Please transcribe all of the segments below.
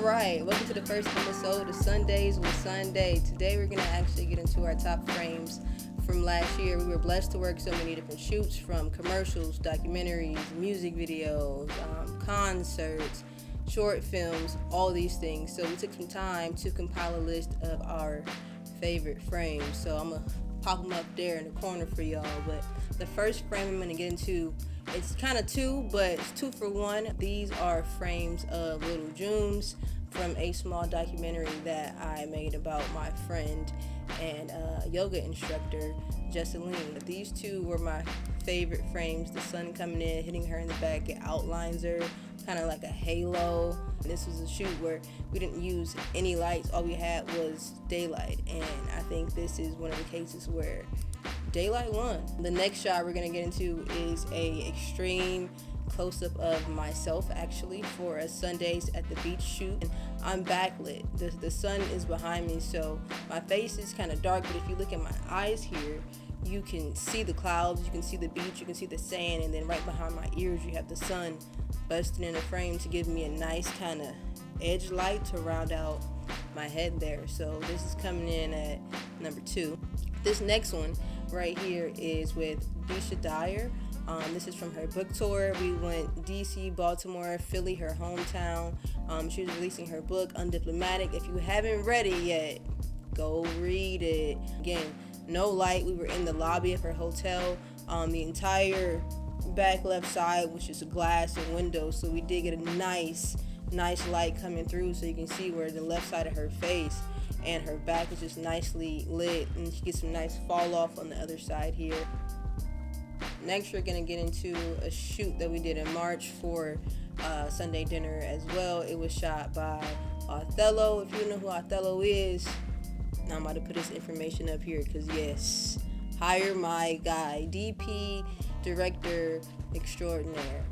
Alright, welcome to the first episode of Sundays with Sunday. Today we're going to actually get into our top frames from last year. We were blessed to work so many different shoots, from commercials, documentaries, music videos, concerts, short films, all these things. So we took some time to compile a list of our favorite frames. So I'm going to pop them up there in the corner for y'all. But the first frame I'm going to get into, it's kind of two, but it's 2 for 1. These are frames of Little Junes from a small documentary that I made about my friend and yoga instructor, Jesseline. These two were my favorite frames. The sun coming in, hitting her in the back, it outlines her, kind of like a halo. This was a shoot where we didn't use any lights. All we had was daylight, and I think this is one of the cases where daylight won. The next shot we're gonna get into is a extreme close-up of myself, actually, for a Sundays at the beach shoot. And I'm backlit. The sun is behind me, so my face is kind of dark, but if you look at my eyes here, you can see the clouds, you can see the beach, you can see the sand, and then right behind my ears you have the sun busting in a frame to give me a nice kind of edge light to round out my head there. So this is coming in at number 2. This next one right here is with Deisha Dyer. This is from her book tour. We went DC, Baltimore, Philly, her hometown. She was releasing her book, Undiplomatic. If you haven't read it yet, go read it. Again, no light. We were in the lobby of her hotel. The entire back left side, which is glass and windows, so we did get a nice light coming through, so you can see where the left side of her face and her back is just nicely lit, and she gets some nice fall off on the other side here. Next, we're gonna get into a shoot that we did in March for Sunday dinner as well. It was shot by Othello. If you know who Othello is, I'm about to put his information up here because yes, hire my guy, DP, director extraordinaire.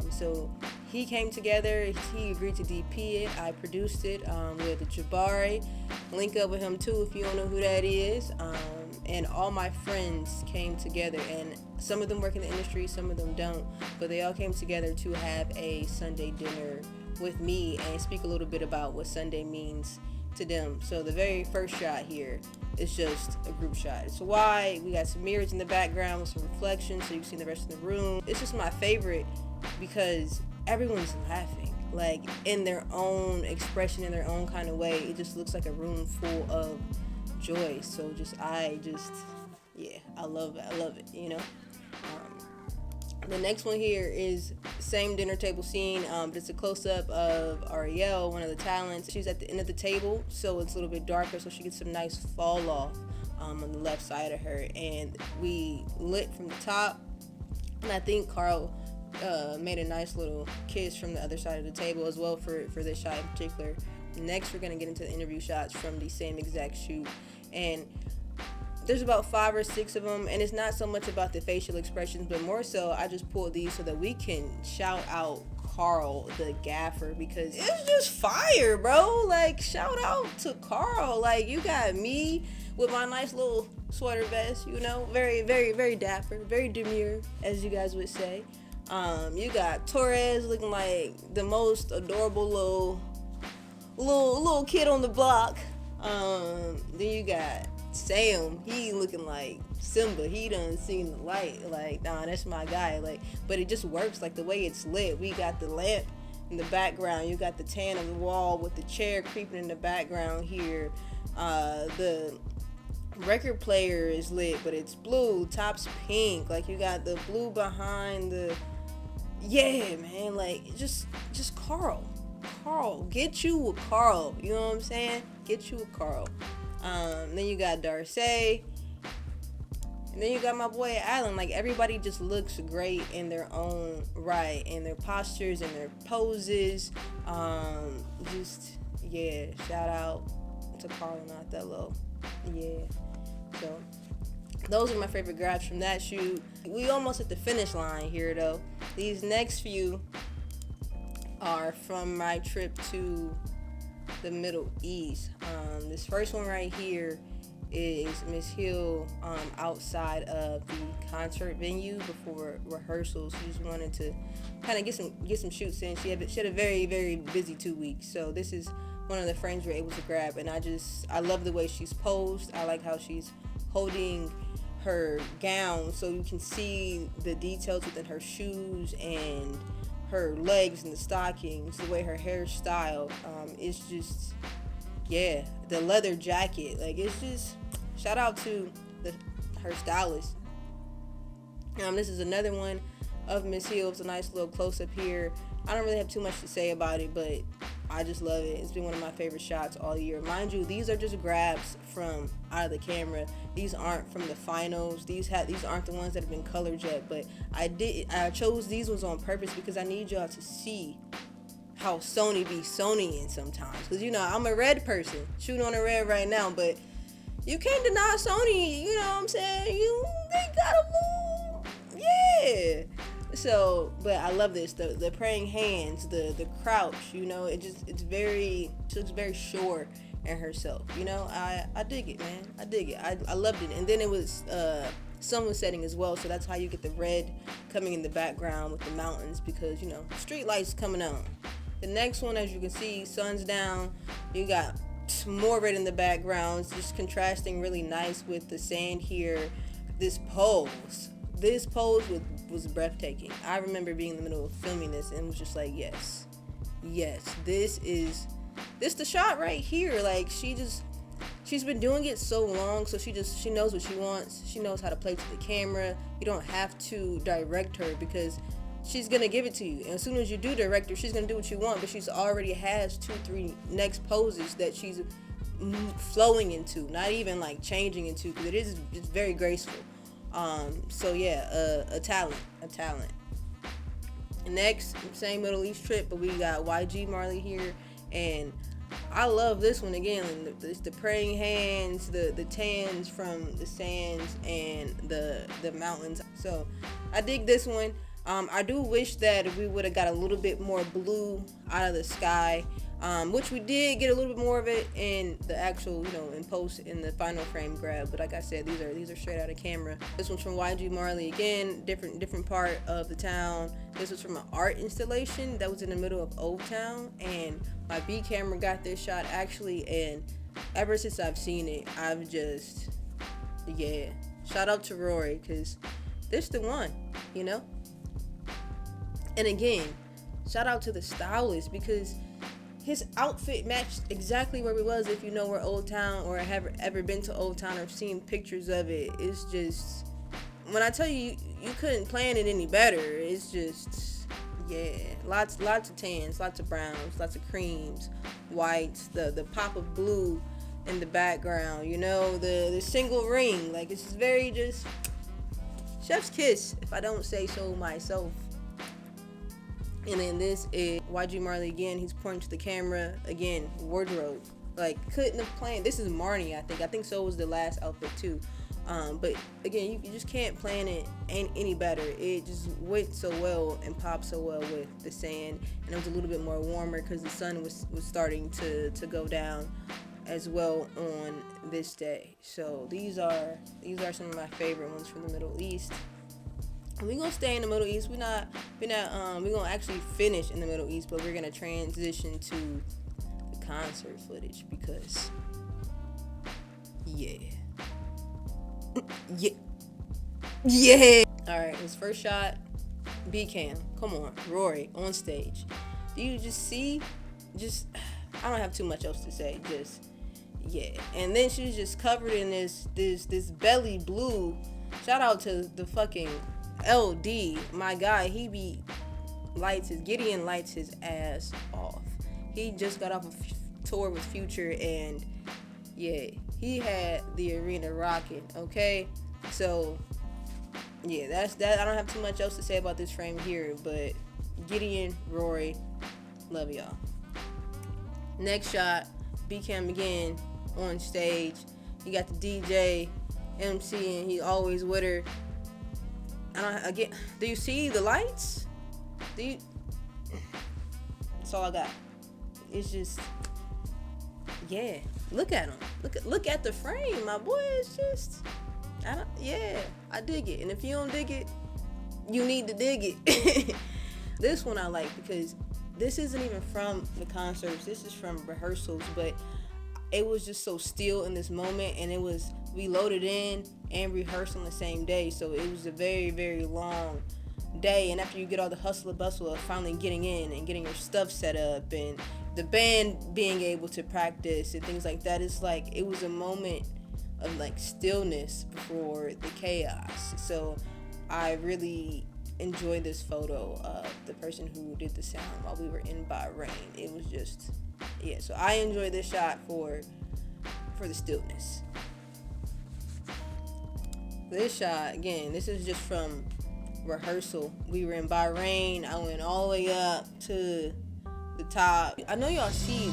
So he came together, he agreed to DP it. I produced it with Jabari. Link up with him too if you don't know who that is. And all my friends came together, and some of them work in the industry, some of them don't, but they all came together to have a Sunday dinner with me and speak a little bit about what Sunday means to them. So the very first shot here is just a group shot. It's wide. We got some mirrors in the background with some reflections so you can see the rest of the room. It's just my favorite because everyone's laughing, like in their own expression, in their own kind of way. It just looks like a room full of joy. So I love it, you know. The next one here is same dinner table scene, but it's a close-up of Ariel, one of the talents. She's at the end of the table, so it's a little bit darker, so she gets some nice fall off on the left side of her. And we lit from the top, and I think Carl made a nice little kiss from the other side of the table as well for this shot in particular. Next, we're going to get into the interview shots from the same exact shoot, and there's about 5 or 6 of them, and it's not so much about the facial expressions, but more so I just pulled these so that we can shout out Carl, the gaffer, because it's just fire, bro. Like, shout out to Carl. Like, you got me with my nice little sweater vest, you know, very, very, very dapper, very demure, as you guys would say. You got Torres looking like the most adorable little kid on the block. Then you got Sam, he looking like Simba. He done seen the light. Like, nah, that's my guy. Like, but it just works, like the way it's lit. We got the lamp in the background. You got the tan of the wall with the chair creeping in the background here. The record player is lit, but it's blue. Top's pink. Like, you got the blue behind the. Yeah, man. Like, just Carl. Get you a Carl. You know what I'm saying? Get you a Carl. Then you got Darcy, and then you got my boy Alan. Like, everybody just looks great in their own right, in their postures and their poses. Shout out to Carl and Othello. Yeah, so those are my favorite grabs from that shoot. We almost at the finish line here though. These next few are from my trip to the Middle East. This first one right here is Miss Hill outside of the concert venue before rehearsals. She just wanted to kind of get some shoots in. She had a very, very busy 2 weeks, so this is one of the frames we're able to grab. And I love the way she's posed. I like how she's holding her gown so you can see the details within her shoes and her legs and the stockings, the way her hair is styled. It's just, yeah, the leather jacket, like, it's just, shout out to her stylist. This is another one of Miss Hill. It's a nice little close up here. I don't really have too much to say about it, but I just love it. It's been one of my favorite shots all year. Mind you, these are just grabs from out of the camera. These aren't from the finals. These aren't the ones that have been colored yet, but I chose these ones on purpose because I need y'all to see how Sony be Sonying sometimes. Because, I'm a red person, shooting on a red right now, but you can't deny Sony, you know what I'm saying? They got a move. Yeah. So, but I love this, the praying hands, the crouch, she looks very sure in herself, I dig it, man. I dig it. I loved it. And then it was sun was setting as well, so that's how you get the red coming in the background with the mountains, because street lights coming on. The next one, as you can see, sun's down, you got more red in the background, just contrasting really nice with the sand here. This pose was breathtaking. I remember being in the middle of filming this and was just like, yes, this the shot right here. Like, she's been doing it so long, so she knows what she wants. She knows how to play to the camera. You don't have to direct her because she's gonna give it to you. And as soon as you do direct her, she's gonna do what you want, but she's already has 2-3 next poses that she's flowing into, not even like changing into, because it's very graceful. So yeah, a talent. Next, same Middle East trip, but we got YG Marley here, and I love this one again. The praying hands, the tans from the sands and the mountains. So I dig this one. I do wish that we would have got a little bit more blue out of the sky, which we did get a little bit more of it in the actual, in post, in the final frame grab. But like I said, these are straight out of camera. This one's from YG Marley again, different part of the town. This was from an art installation that was in the middle of Old Town, and my B camera got this shot actually, and ever since I've seen it, I've just, shout out to Rory, because this the one, And again, shout out to the stylist, because his outfit matched exactly where we was. If you know where Old Town, or have ever been to Old Town or seen pictures of it, it's just, when I tell you, you couldn't plan it any better. It's just, lots of tans, lots of browns, lots of creams, whites, the pop of blue in the background, the single ring. Like, it's very just chef's kiss, if I don't say so myself. And then this is YG Marley again. He's pointing to the camera again. Wardrobe, like, couldn't have planned. This is Marnie, I think so was the last outfit too. But again, you just can't plan it any better. It just went so well and popped so well with the sand, and it was a little bit more warmer because the sun was starting to go down as well on this day. So these are some of my favorite ones from the Middle East. We're gonna stay in the Middle East. We're gonna actually finish in the Middle East, but we're gonna transition to the concert footage because yeah. Alright, his first shot, B cam. Come on, Rory on stage. Do you just see? I don't have too much else to say. And then she's just covered in this belly blue. Shout out to the fucking LD, my guy. Gideon lights his ass off. He just got off a tour with Future, and he had the arena rocking. Okay, so that's that. I don't have too much else to say about this frame here, but Gideon, Rory, love y'all. Next shot, B cam again on stage. You got the DJ, MC, and he always with her. Do you see the lights? That's all I got. It's just, yeah, look at him. Look at the frame, my boy. It's just, I dig it. And if you don't dig it, you need to dig it. This one I like because this isn't even from the concerts. This is from rehearsals, but it was just so still in this moment, and we loaded in and rehearsed on the same day, so it was a very, very long day. And after you get all the hustle and bustle of finally getting in and getting your stuff set up and the band being able to practice and things like that, it's like it was a moment of like stillness before the chaos. So I really enjoyed this photo of the person who did the sound while we were in Bahrain. It was just, yeah, so I enjoyed this shot for the stillness. This shot, again, this is just from rehearsal. We were in Bahrain. I went all the way up to the top. I know y'all see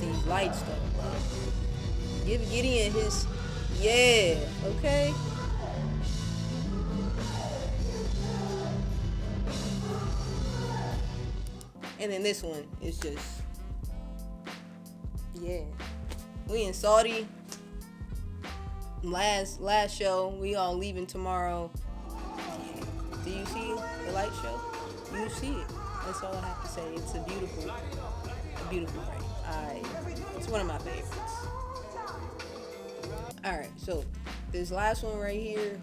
these lights though. Give Gideon his, yeah, okay? And then this one is just, yeah. We in Saudi. Last show. We all leaving tomorrow. Do you see the light show? You see it. That's all I have to say. It's a beautiful frame. It's one of my favorites. Alright, so this last one right here,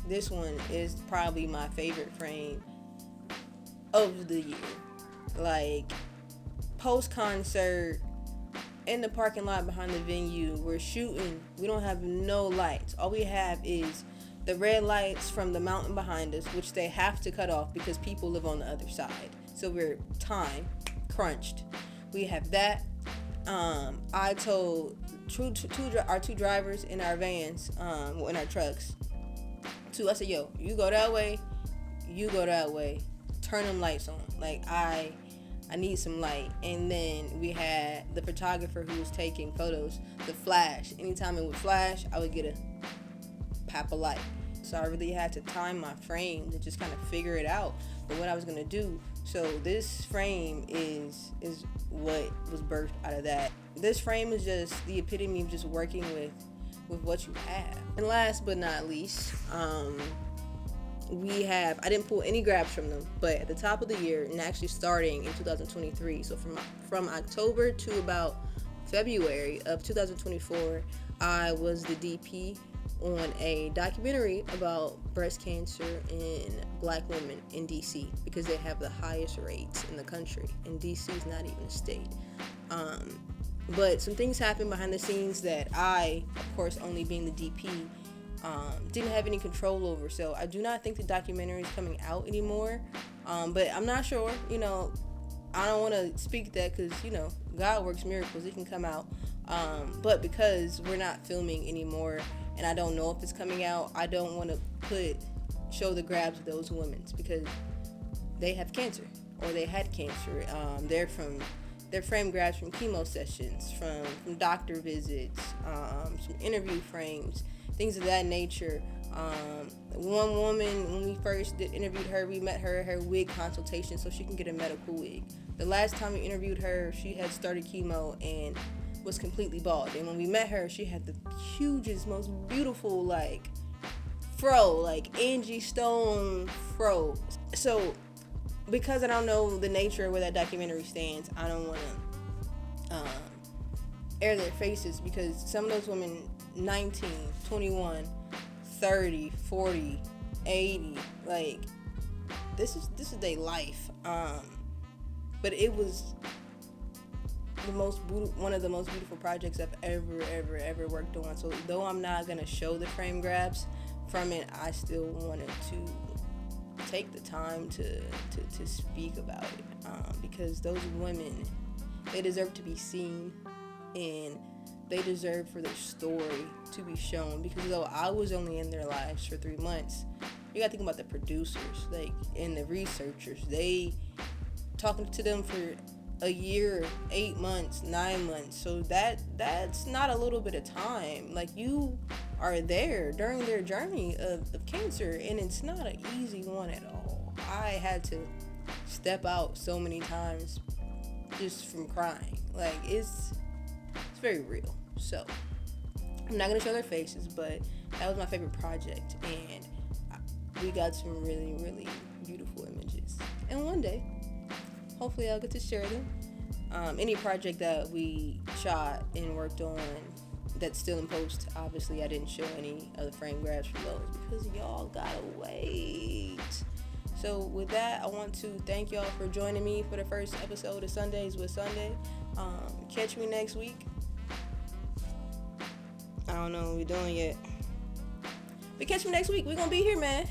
this one is probably my favorite frame of the year. Like, post-concert, in the parking lot behind the venue, we're shooting. We don't have no lights. All we have is the red lights from the mountain behind us, which they have to cut off because people live on the other side. So we're time crunched. We have that. I told our two drivers in our vans, in our trucks, I said, yo, you go that way, turn them lights on. Like, I need some light. And then we had the photographer who was taking photos, the flash. Anytime it would flash, I would get a pop of light. So I really had to time my frame to just kind of figure it out, but what I was gonna do. So this frame is what was birthed out of that. This frame is just the epitome of just working with what you have. And last but not least, I didn't pull any grabs from them, but at the top of the year, and actually starting in 2023, so from October to about February of 2024, I was the DP on a documentary about breast cancer in Black women in DC, because they have the highest rates in the country, and DC is not even a state. But some things happened behind the scenes that I, of course, only being the DP, didn't have any control over. So I do not think the documentary is coming out anymore. But I'm not sure, I don't want to speak that because, God works miracles. It can come out. But because we're not filming anymore and I don't know if it's coming out, I don't want to show the grabs of those women because they have cancer or they had cancer. They're frame grabs from chemo sessions, from doctor visits, some interview frames, things of that nature. One woman, when we first interviewed her, we met her at her wig consultation so she can get a medical wig. The last time we interviewed her, she had started chemo and was completely bald. And when we met her, she had the hugest, most beautiful, fro, like Angie Stone fro. So, because I don't know the nature of where that documentary stands, I don't want to air their faces, because some of those women, 19, 21, 30, 40, 80, this is their life. But it was one of the most beautiful projects I've ever worked on. So though I'm not gonna show the frame grabs from it, I still wanted to take the time to speak about it, because those women, they deserve to be seen and they deserve for their story to be shown. Because though I was only in their lives for 3 months, you gotta think about the producers, and the researchers. They talking to them for a year, 8 months, 9 months. So that's not a little bit of time. You are there during their journey of cancer, and it's not an easy one at all. I had to step out so many times just from crying. It's very real. So I'm not gonna show their faces, but that was my favorite project, and we got some really, really beautiful images. And one day, hopefully, I'll get to share them. Any project that we shot and worked on that's still in post, obviously, I didn't show any of the frame grabs from those because y'all gotta wait. So with that, I want to thank y'all for joining me for the first episode of Sundays with Sunday. Catch me next week. I don't know what we're doing yet. But catch me next week. We're going to be here, man.